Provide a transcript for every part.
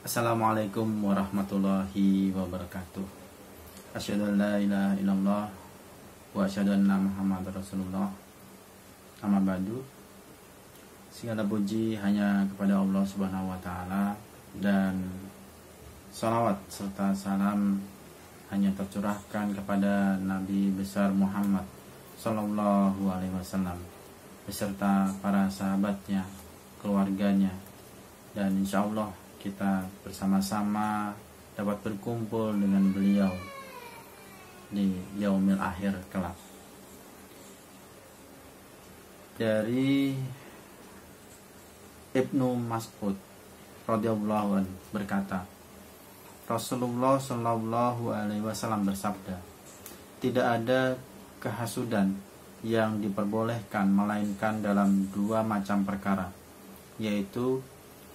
Assalamualaikum warahmatullahi wabarakatuh. Asyhadu an la ilaha illallah wa asyhadu anna Muhammadar Rasulullah. Amma ba'du. Segala puji hanya kepada Allah Subhanahu wa taala dan salawat serta salam hanya tercurahkan kepada Nabi besar Muhammad sallallahu alaihi wasallam beserta para sahabatnya, keluarganya, dan insyaallah kita bersama-sama dapat berkumpul dengan beliau di yaumil akhir kelak. Dari Ibnu Mas'ud radhiyallahu anhu berkata, Rasulullah shallallahu alaihi wasallam bersabda, tidak ada kehasudan yang diperbolehkan melainkan dalam dua macam perkara, yaitu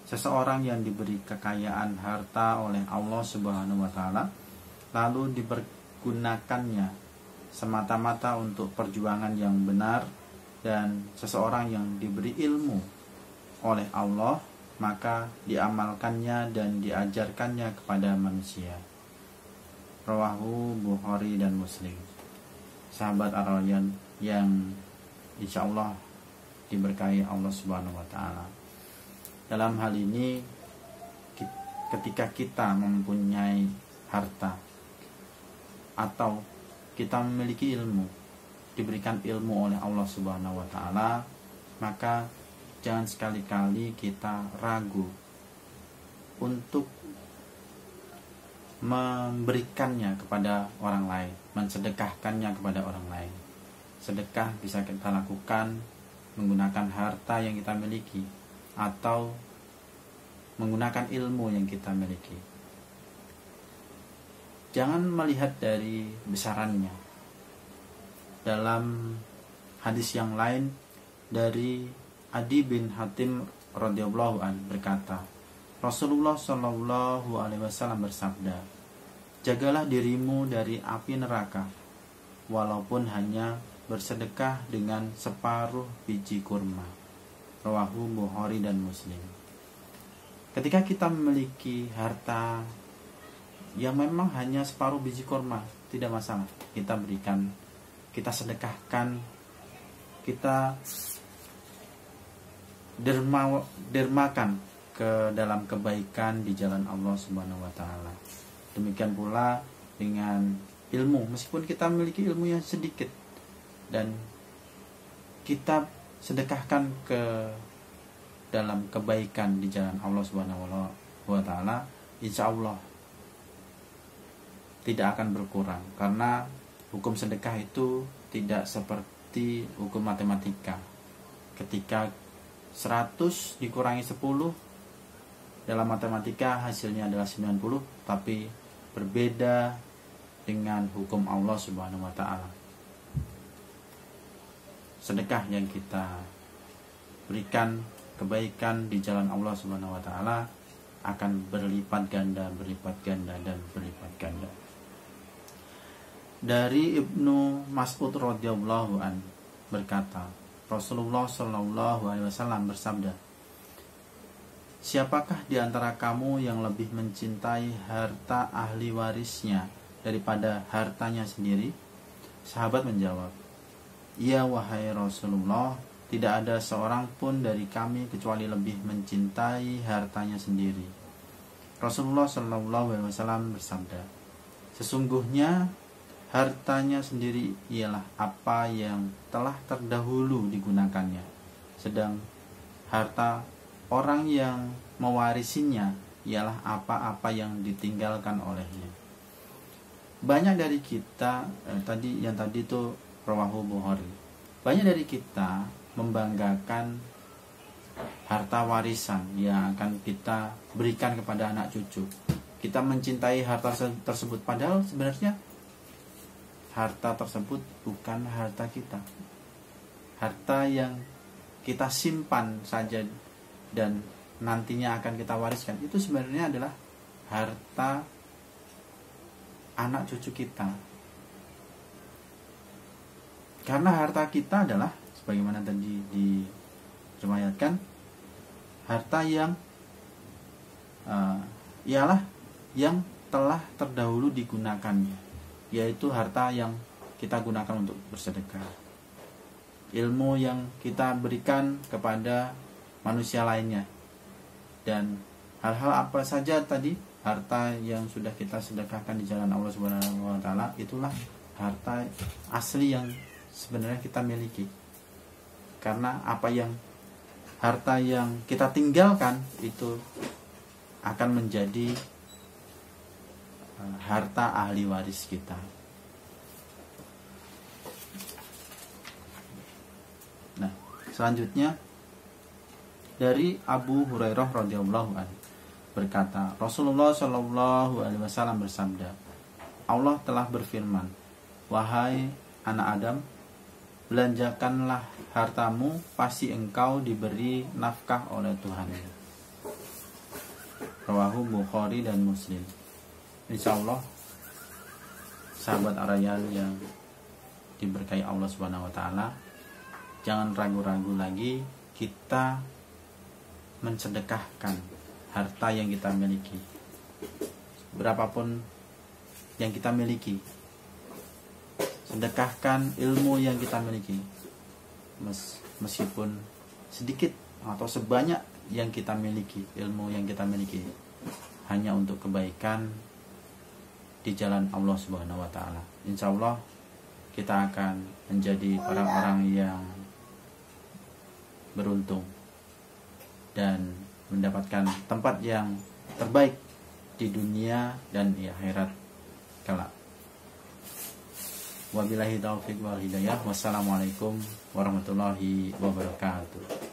seseorang yang diberi kekayaan harta oleh Allah Subhanahu wa taala lalu dipergunakannya semata-mata untuk perjuangan yang benar, dan seseorang yang diberi ilmu oleh Allah maka diamalkannya dan diajarkannya kepada manusia. Rawahu Bukhari dan Muslim. Sahabat Ar-Rayyan yang insyaallah diberkahi Allah Subhanahu wa taala. Dalam hal ini, ketika kita mempunyai harta atau kita memiliki ilmu, diberikan ilmu oleh Allah Subhanahu wa taala, maka jangan sekali-kali kita ragu untuk memberikannya kepada orang lain, mensedekahkannya kepada orang lain. Sedekah bisa kita lakukan menggunakan harta yang kita miliki atau menggunakan ilmu yang kita miliki. Jangan melihat dari besarannya. Dalam hadis yang lain dari Adi bin Hatim radhiyallahu an berkata, Rasulullah shallallahu alaihi wasallam bersabda, jagalah dirimu dari api neraka, walaupun hanya bersedekah dengan separuh biji kurma. Rawahu Bukhari dan Muslim. Ketika kita memiliki harta yang memang hanya separuh biji kurma, tidak masalah, kita berikan, kita sedekahkan, kita dermakan ke dalam kebaikan di jalan Allah Subhanahu wa taala. Demikian pula dengan ilmu, meskipun kita memiliki ilmu yang sedikit dan kita sedekahkan ke dalam kebaikan di jalan Allah Subhanahu wa taala, insyaallah tidak akan berkurang, karena hukum sedekah itu tidak seperti hukum matematika. Ketika 100 dikurangi 10 dalam matematika hasilnya adalah 90, tapi berbeda dengan hukum Allah Subhanahu wa taala. Sedekah yang kita berikan, kebaikan di jalan Allah Subhanahu wa taala akan berlipat ganda, berlipat ganda, dan berlipat ganda. Dari Ibnu Mas'ud radhiyallahu an berkata, Rasulullah shallallahu alaihi wasallam bersabda, siapakah di antara kamu yang lebih mencintai harta ahli warisnya daripada hartanya sendiri? Sahabat menjawab, ya wahai Rasulullah, tidak ada seorang pun dari kami kecuali lebih mencintai hartanya sendiri. Rasulullah shallallahu alaihi wasallam bersabda, sesungguhnya hartanya sendiri ialah apa yang telah terdahulu digunakannya, sedang harta orang yang mewarisinya ialah apa-apa yang ditinggalkan olehnya. Banyak dari kita tadi itu rawahu Bukhari. Banyak dari kita membanggakan harta warisan yang akan kita berikan kepada anak cucu. Kita mencintai harta tersebut, padahal sebenarnya harta tersebut bukan harta kita. Harta yang kita simpan saja dan nantinya akan kita wariskan, itu sebenarnya adalah harta anak cucu kita. Karena harta kita adalah sebagaimana tadi diriwayatkan, harta yang ialah yang telah terdahulu digunakannya, yaitu harta yang kita gunakan untuk bersedekah, ilmu yang kita berikan kepada manusia lainnya, dan hal-hal apa saja tadi, harta yang sudah kita sedekahkan di jalan Allah Subhanahu wa taala, itulah harta asli yang sebenarnya kita miliki. Karena harta yang kita tinggalkan itu akan menjadi harta ahli waris kita. Nah, selanjutnya dari Abu Hurairah radhiyallahu anhu berkata, Rasulullah shallallahu alaihi wasallam bersabda, Allah telah berfirman, wahai anak Adam, belanjakanlah hartamu, pasti engkau diberi nafkah oleh Tuhan. Rawahu Bukhari dan Muslim. Insya Allah, sahabat Arayal yang diberkahi Allah Subhanahu wa taala, jangan ragu-ragu lagi kita mensedekahkan harta yang kita miliki, berapapun yang kita miliki. Sedekahkan ilmu yang kita miliki, meskipun sedikit atau sebanyak yang kita miliki, ilmu yang kita miliki, hanya untuk kebaikan di jalan Allah Subhanahu wa taala. Insya Allah kita akan menjadi orang-orang yang beruntung dan mendapatkan tempat yang terbaik di dunia dan di akhirat kelak. Wabillahi taufiq wal hidayah. Wassalamualaikum warahmatullahi wabarakatuh.